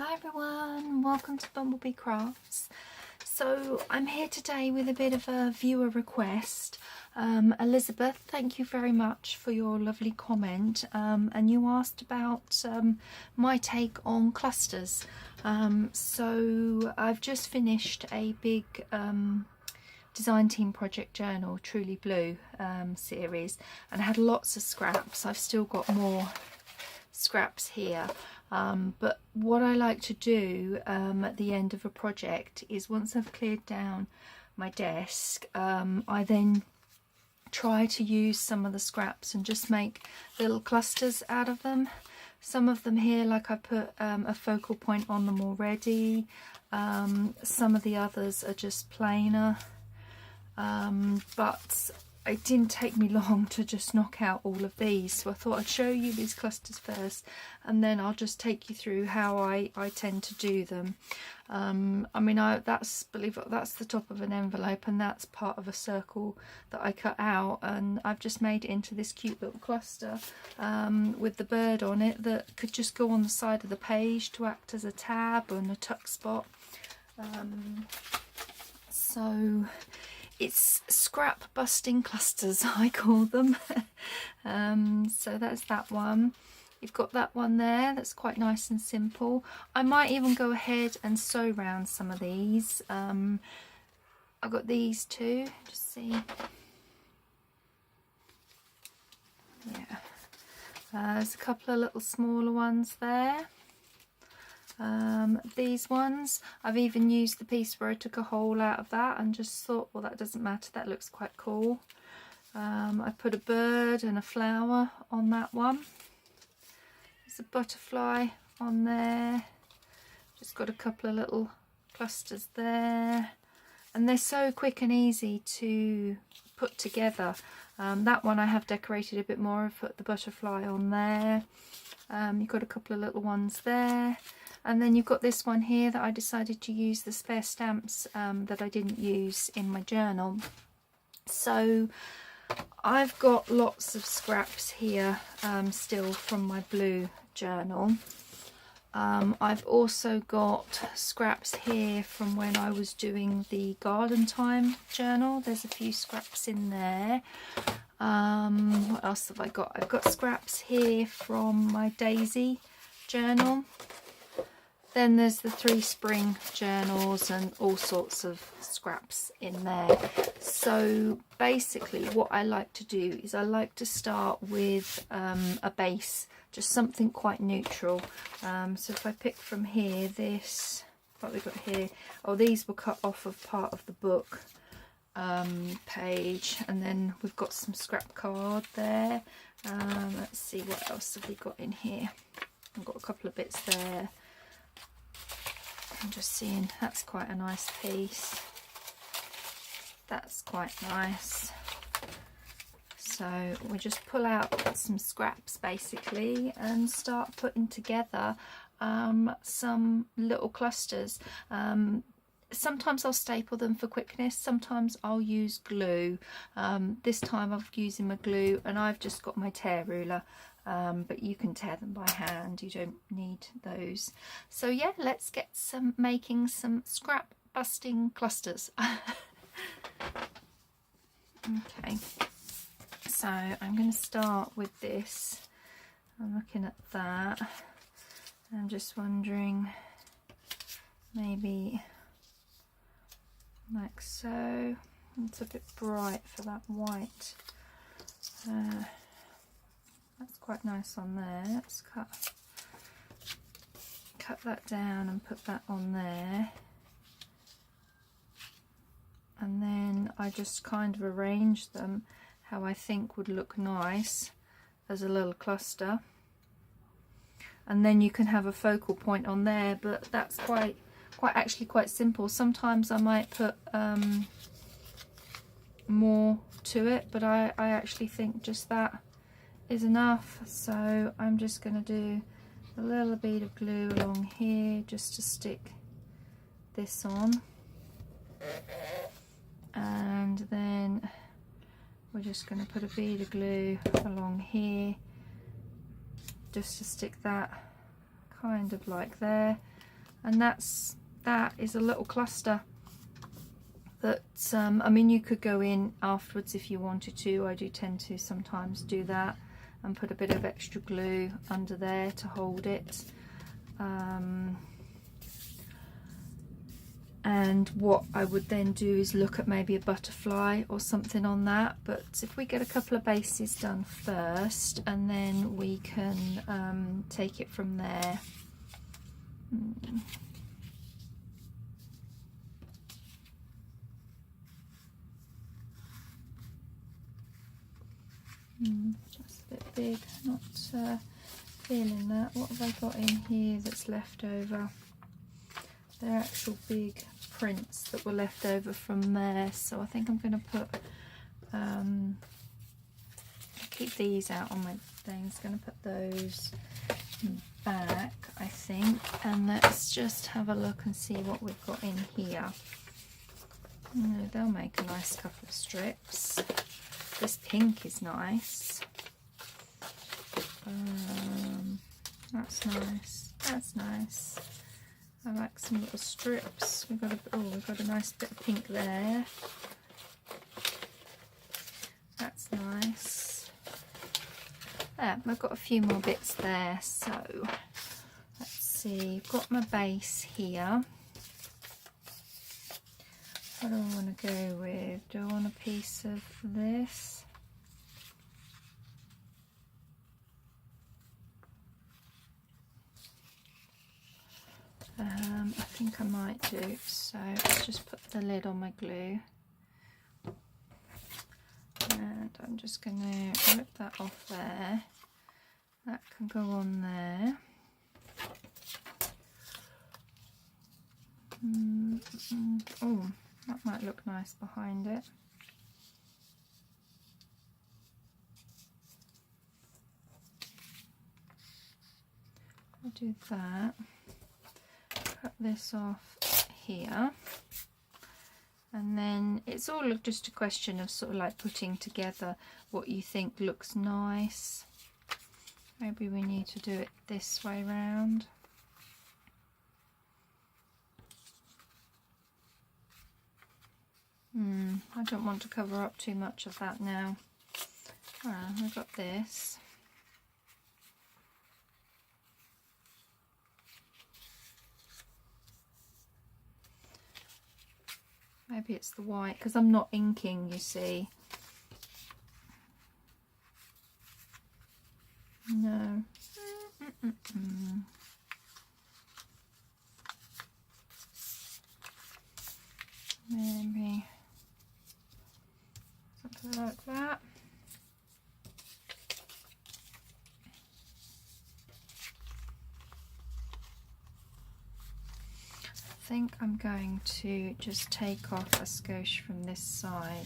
Hi everyone, welcome to BumbleBeeCrafts. So I'm here today with a bit of a viewer request. Elizabeth, thank you very much for your lovely comment, and you asked about my take on clusters. So I've just finished a big design team project journal, Truly Blue series, and I had lots of scraps. I've still got more scraps here. But what I like to do at the end of a project is, once I've cleared down my desk, I then try to use some of the scraps and just make little clusters out of them. Some of them here, like I put a focal point on them already. Some of the others are just plainer, but it didn't take me long to just knock out all of these, so I thought I'd show you these clusters first, and then I'll just take you through how I tend to do them. I mean, that's the top of an envelope, and that's part of a circle that I cut out, and I've just made it into this cute little cluster with the bird on it that could just go on the side of the page to act as a tab and a tuck spot. So it's scrap busting clusters, I call them. So that's that one. You've got that one there, that's quite nice and simple. I might even go ahead and sew round some of these. I've got these two, just see. Yeah, there's a couple of little smaller ones there. These ones, I've even used the piece where I took a hole out of that and just thought, well, that doesn't matter, that looks quite cool. I put a bird and a flower on that one. There's a butterfly on there. Just got a couple of little clusters there, and they're so quick and easy to put together. That one I have decorated a bit more. I've put the butterfly on there. You've got a couple of little ones there. And then you've got this one here that I decided to use the spare stamps that I didn't use in my journal. So I've got lots of scraps here still from my blue journal. I've also got scraps here from when I was doing the garden time journal. There's a few scraps in there. What else have I got? I've got scraps here from my daisy journal. Then there's the 3 spring journals and all sorts of scraps in there. So basically what I like to do is I like to start with a base, just something quite neutral. So if I pick from here, this, what we've got here, oh, these were cut off of part of the book page, and then we've got some scrap card there. Let's see, what else have we got in here? I've got a couple of bits there. I'm just seeing, that's quite a nice piece. That's quite nice. So we just pull out some scraps basically and start putting together some little clusters. Sometimes I'll staple them for quickness, sometimes I'll use glue. This time I'm using my glue, and I've just got my tear ruler. But you can tear them by hand, you don't need those. So yeah, let's get making some scrap busting clusters. Okay, so I'm going to start with this. I'm looking at that. I'm just wondering, maybe like so. It's a bit bright for that white. That's quite nice on there. Let's cut that down and put that on there. And then I just kind of arrange them how I think would look nice as a little cluster. And then you can have a focal point on there, but that's actually quite simple. Sometimes I might put more to it, but I actually think just that is enough. So I'm just going to do a little bead of glue along here just to stick this on, and then we're just going to put a bead of glue along here just to stick that kind of like there. and that is a little cluster that I mean, you could go in afterwards if you wanted to. I do tend to sometimes do that and put a bit of extra glue under there to hold it. And what I would then do is look at maybe a butterfly or something on that, but if we get a couple of bases done first, and then we can take it from there. That's a bit big, not feeling that. What have I got in here that's left over? They're actual big prints that were left over from there, so I think I'm going to put keep these out on my things. Going to put those back, I think, and let's just have a look and see what we've got in here. They'll make a nice couple of strips. This pink is nice. That's nice. That's nice. I like some little strips. We've got a nice bit of pink there. That's nice. I've got a few more bits there. So let's see. I've got my base here. What do I want to go with? Do I want a piece of this? I think I might do. So let's just put the lid on my glue. And I'm just going to rip that off there. That can go on there. Oh, that might look nice behind it. I'll do that. Cut this off here. And then it's all just a question of sort of like putting together what you think looks nice. Maybe we need to do it this way round. I don't want to cover up too much of that now. I've got this. Maybe it's the white, because I'm not inking, you see. No. Maybe something like that. I think I'm going to just take off a skosh from this side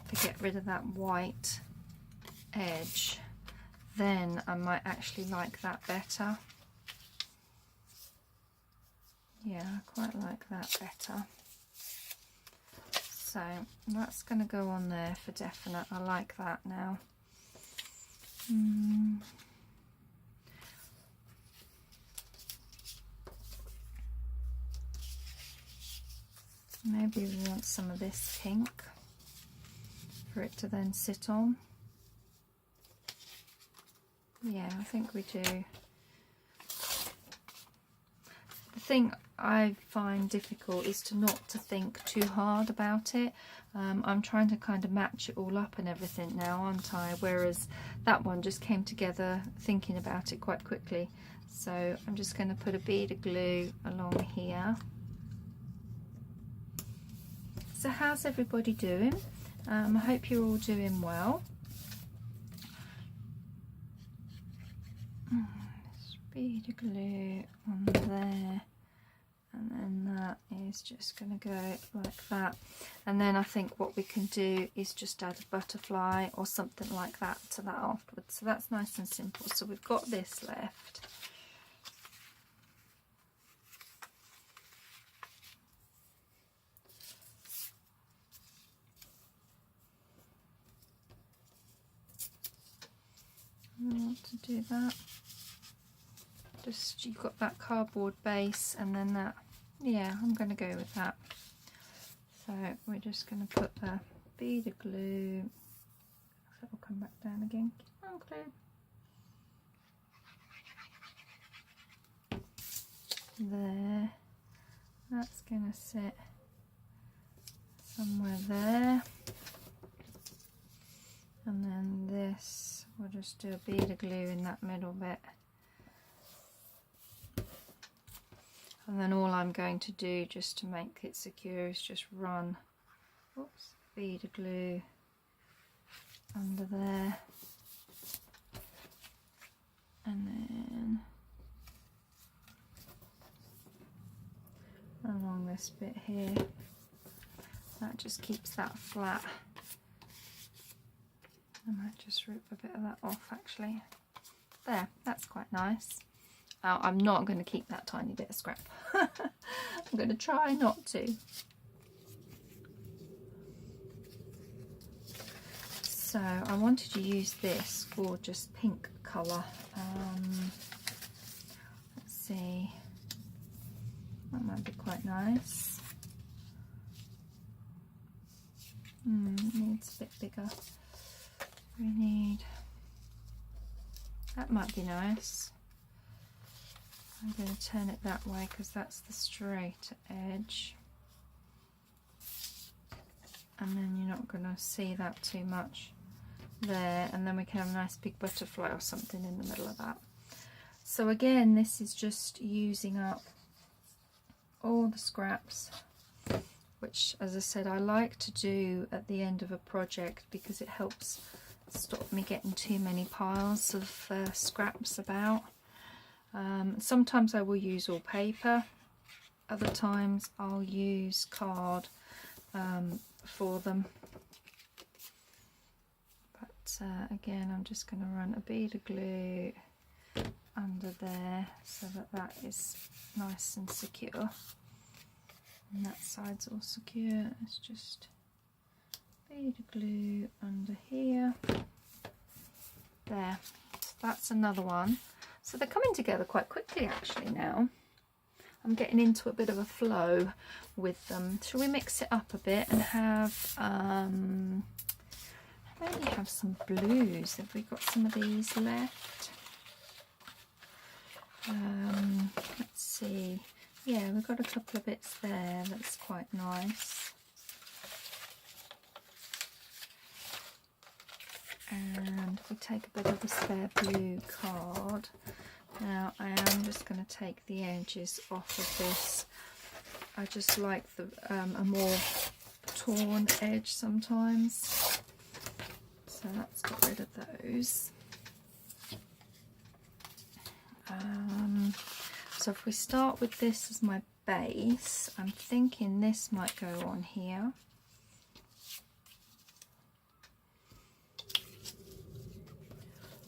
to get rid of that white edge. Then I might actually like that better. Yeah, I quite like that better. So that's going to go on there for definite. I like that now. Maybe we want some of this pink for it to then sit on. Yeah, I think we do. The thing I find difficult is not to think too hard about it. I'm trying to kind of match it all up and everything now, aren't I? Whereas that one just came together thinking about it quite quickly. So I'm just going to put a bead of glue along here. So how's everybody doing? I hope you're all doing well. Bead of glue on there, and then that is just going to go like that. And then I think what we can do is just add a butterfly or something like that to that afterwards. So that's nice and simple. So we've got this left. I want to do that. Just, you've got that cardboard base and then that, yeah, I'm going to go with that. So we're just going to put the bead of glue, that will come back down again, on glue. There, that's going to sit somewhere there. And then this, we'll just do a bead of glue in that middle bit. And then all I'm going to do, just to make it secure, is just run, oops, bead of glue under there. And then along this bit here. That just keeps that flat. I might just rip a bit of that off actually. There, that's quite nice. Oh, I'm not going to keep that tiny bit of scrap. I'm going to try not to. So I wanted to use this gorgeous pink colour. Let's see. That might be quite nice. It needs a bit bigger. We need, that might be nice. I'm going to turn it that way because that's the straight edge. And then you're not going to see that too much there. And then we can have a nice big butterfly or something in the middle of that. So again, this is just using up all the scraps, which, as I said, I like to do at the end of a project because it helps stop me getting too many piles of scraps about. Sometimes I will use all paper, other times I'll use card for them. But again, I'm just going to run a bead of glue under there so that that is nice and secure. And that side's all secure. It's just bead of glue under here. There. So that's another one. So they're coming together quite quickly actually now. I'm getting into a bit of a flow with them. Shall we mix it up a bit and have maybe have some blues? Have we got some of these left? Let's see. Yeah, we've got a couple of bits there. That's quite nice. And we take a bit of the spare blue card. Now I am just going to take the edges off of this. I just like the a more torn edge sometimes. So let's get rid of those. So if we start with this as my base, I'm thinking this might go on here.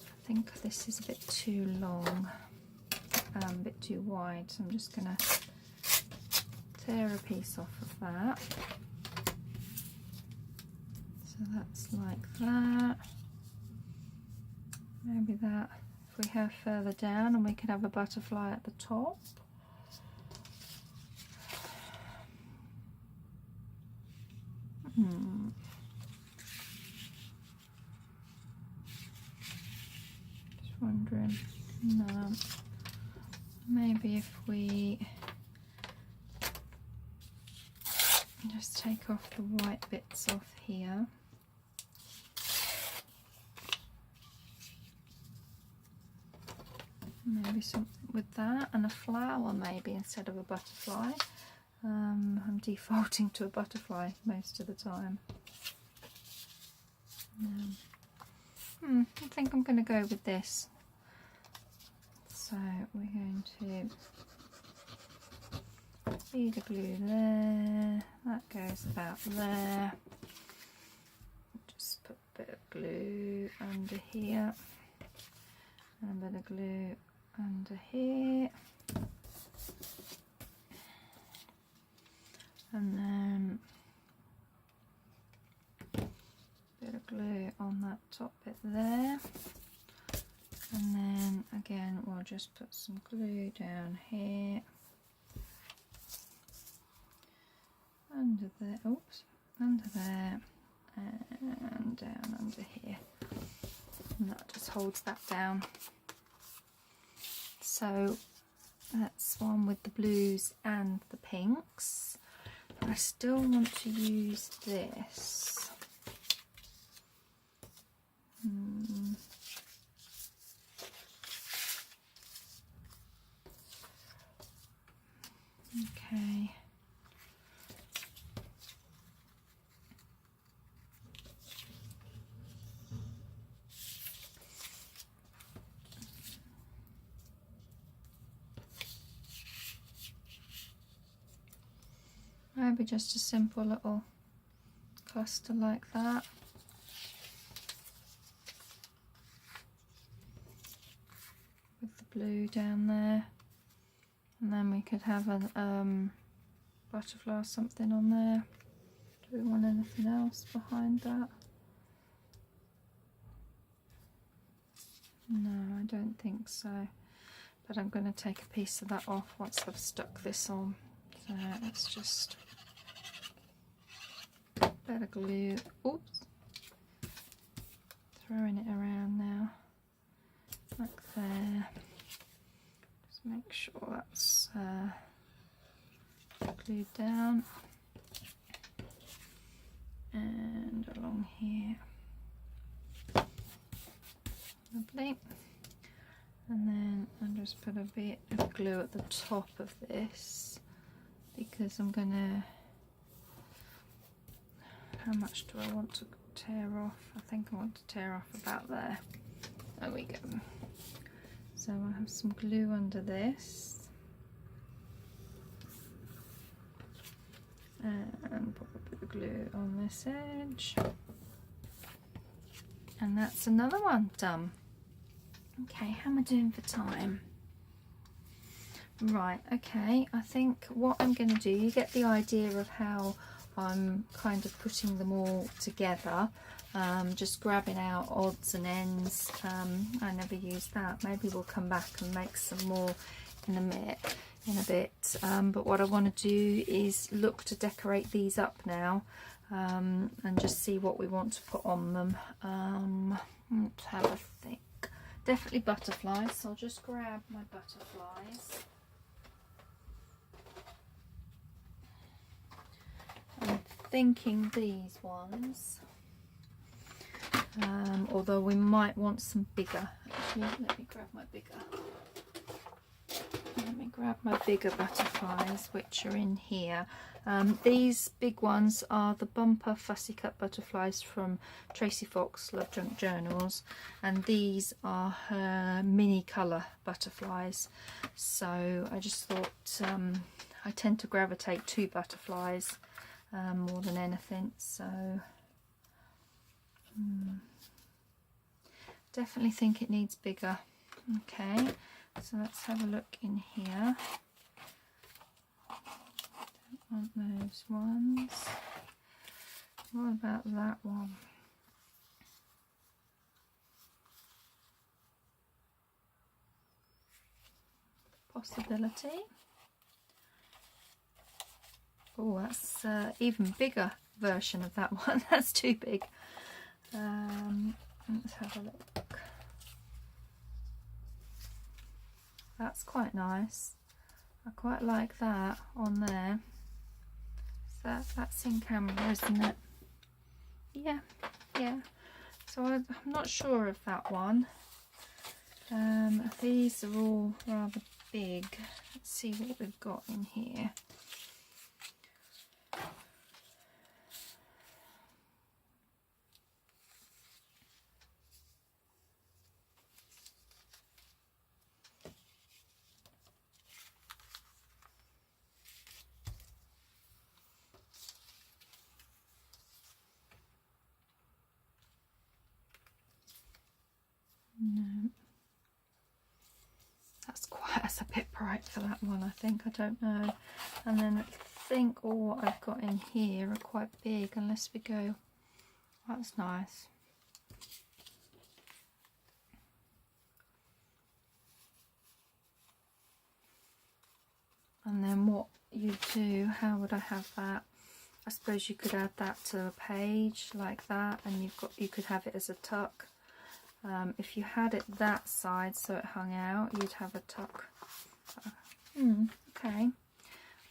I think this is a bit too long, a bit too wide, so I'm just going to tear a piece off of that. So that's like that. Maybe that. If we have further down, and we could have a butterfly at the top. Just wondering. No. Maybe if we just take off the white bits off here. Maybe something with that, and a flower maybe instead of a butterfly. I'm defaulting to a butterfly most of the time. I think I'm going to go with this. So we're going to bead of glue there. That goes about there. Just put a bit of glue under here. And a bit of glue under here, and then a bit of glue on that top bit there, and then then again we'll just put some glue down here, under there, oops, under there, and down under here, and that just holds that down. So that's one with the blues and the pinks. I still want to use this. Okay. Maybe just a simple little cluster like that. With the blue down there. And then we could have a butterfly or something on there. Do we want anything else behind that? No, I don't think so. But I'm going to take a piece of that off once I've stuck this on. So let's just better glue. Oops, throwing it around now, like there. Just make sure that's glued down, and along here. Lovely. And then I'll just put a bit of glue at the top of this, because I'm gonna, how much do I want to tear off? I think I want to tear off about there. There we go. So I have some glue under this, and put a bit of glue on this edge, and that's another one done. Okay, how am I doing for time? Right, okay, I think what I'm going to do, you get the idea of how I'm kind of putting them all together, just grabbing out odds and ends. I never use that. Maybe we'll come back and make some more in a bit. But what I want to do is look to decorate these up now, and just see what we want to put on them. Let's have a think. Definitely butterflies, so I'll just grab my butterflies. I'm thinking these ones, although we might want some bigger. Actually, let me grab my bigger butterflies, which are in here. These big ones are the bumper fussy cut butterflies from Tracy Fox Love Junk Journals, and these are her mini colour butterflies. So I just thought I tend to gravitate to butterflies more than anything, so definitely think it needs bigger. Okay, so let's have a look in here. Don't want those ones. What about that one? Possibility. Oh, that's even bigger version of that one. That's too big. Let's have a look. That's quite nice. I quite like that on there. So that's in camera, isn't it? Yeah, yeah. So I'm not sure of that one. These are all rather big. Let's see what we've got in here. No, that's a bit bright for that one, I think. I don't know. And then I think all what I've got in here are quite big, unless we go, that's nice. you do, how would I have that? I suppose you could add that to a page like that, and you could have it as a tuck. If you had it that side so it hung out, you'd have a tuck. Okay.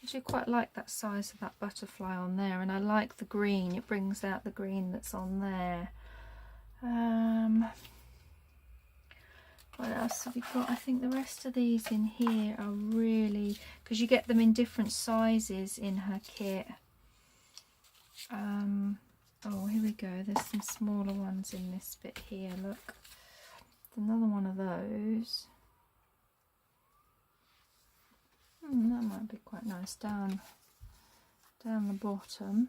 I do quite like that size of that butterfly on there, and I like the green. It brings out the green that's on there. What else have we got? I think the rest of these in here are really, because you get them in different sizes in her kit. Oh, here we go. There's some smaller ones in this bit here. Look, another one of those. That might be quite nice down the bottom.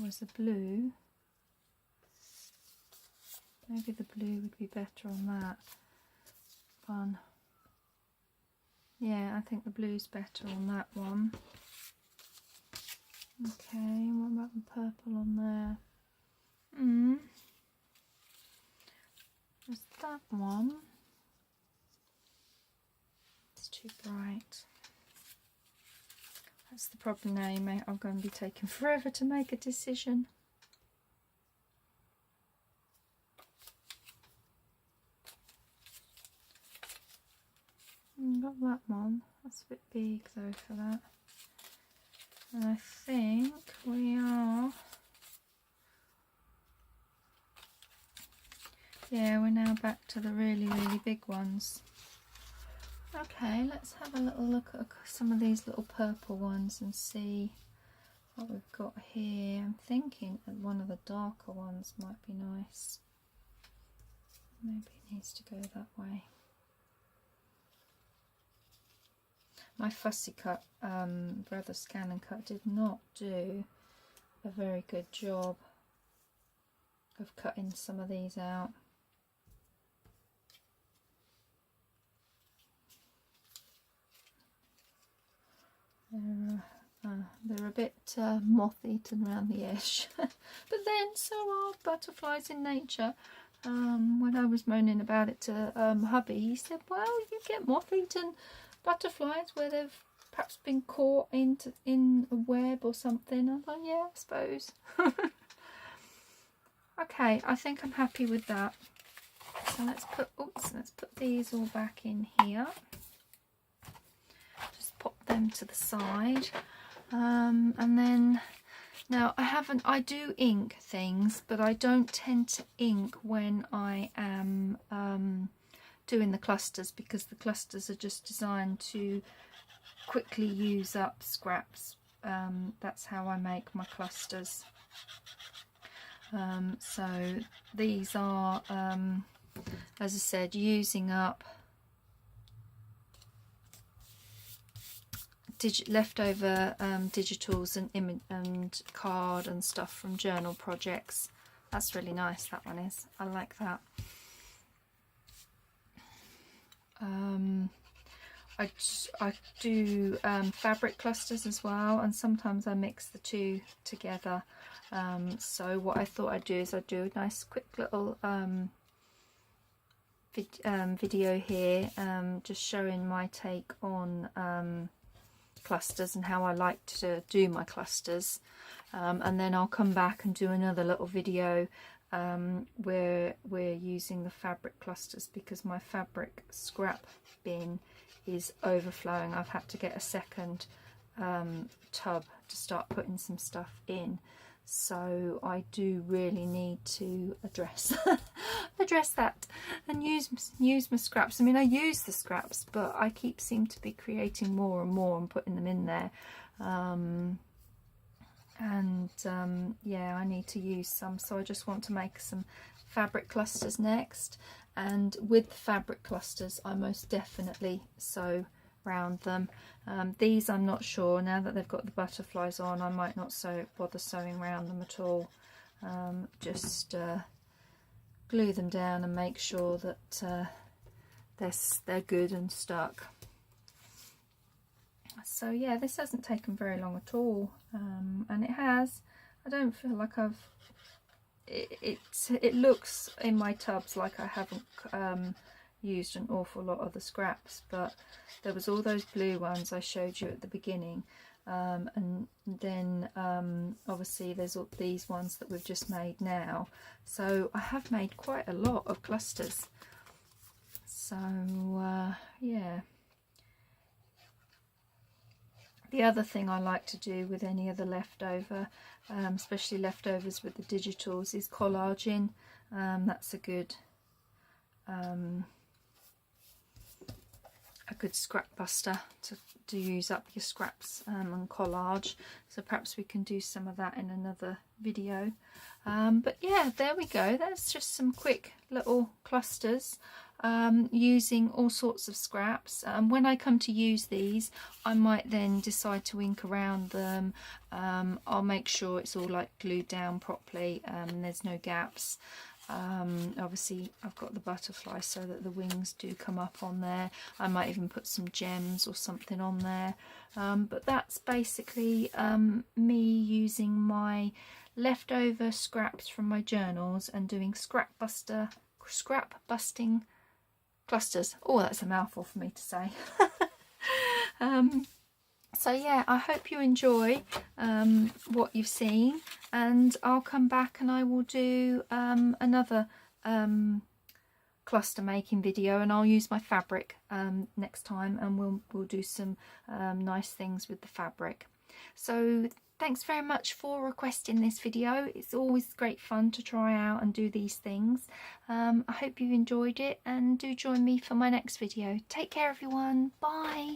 Or as a blue. Maybe the blue would be better on that. Fun. Yeah, I think the blue's better on that one. Okay, what about the purple on there? There's that one. It's too bright. That's the problem now, I'm going to be taking forever to make a decision. Got that one. That's a bit big though for that. And I think we are... Yeah, we're now back to the really, really big ones. Okay, let's have a little look at some of these little purple ones and see what we've got here. I'm thinking that one of the darker ones might be nice. Maybe it needs to go that way. My fussy cut, Brother Scan and Cut, did not do a very good job of cutting some of these out. They're a bit moth-eaten around the edge. But then so are butterflies in nature. When I was moaning about it to hubby, he said, well, you get moth-eaten butterflies where they've perhaps been caught in a web or something. I was like, yeah, I suppose. Okay, I think I'm happy with that. So let's put these all back in here. Just pop them to the side. And then now I do ink things, but I don't tend to ink when I am doing the clusters, because the clusters are just designed to quickly use up scraps. That's how I make my clusters. So these are, as I said, using up leftover digitals and card and stuff from journal projects. That's really nice, that one is. I like that. I do fabric clusters as well, and sometimes I mix the two together. So what I thought I'd do is I'd do a nice quick little video here, just showing my take on clusters and how I like to do my clusters, and then I'll come back and do another little video where we're using the fabric clusters, because my fabric scrap bin is overflowing. I've had to get a second tub to start putting some stuff in, so I do really need to address that and use my scraps. I mean, I use the scraps, but I seem to be creating more and more and putting them in there, yeah, I need to use some, so I just want to make some fabric clusters next. And with the fabric clusters, I most definitely sew round them. These I'm not sure, now that they've got the butterflies on, I might not bother sewing around them at all. Just glue them down and make sure that they're good and stuck. So yeah, this hasn't taken very long at all, and it has. I don't feel like I've it looks in my tubs like I haven't used an awful lot of the scraps, but there was all those blue ones I showed you at the beginning, and then obviously there's all these ones that we've just made now, so I have made quite a lot of clusters. So yeah. The other thing I like to do with any of the leftover, especially leftovers with the digitals, is collaging. That's a good scrap buster to use up your scraps and collage. So perhaps we can do some of that in another video. But yeah, there we go. That's just some quick little clusters using all sorts of scraps. When I come to use these, I might then decide to ink around them. I'll make sure it's all like glued down properly and there's no gaps. Obviously I've got the butterfly so that the wings do come up on there. I might even put some gems or something on there, but that's basically me using my leftover scraps from my journals and doing scrap busting clusters. Oh, that's a mouthful for me to say. So yeah, I hope you enjoy what you've seen, and I'll come back and I will do another cluster making video, and I'll use my fabric next time, and we'll do some nice things with the fabric. So thanks very much for requesting this video. It's always great fun to try out and do these things. I hope you enjoyed it, and do join me for my next video. Take care everyone. Bye.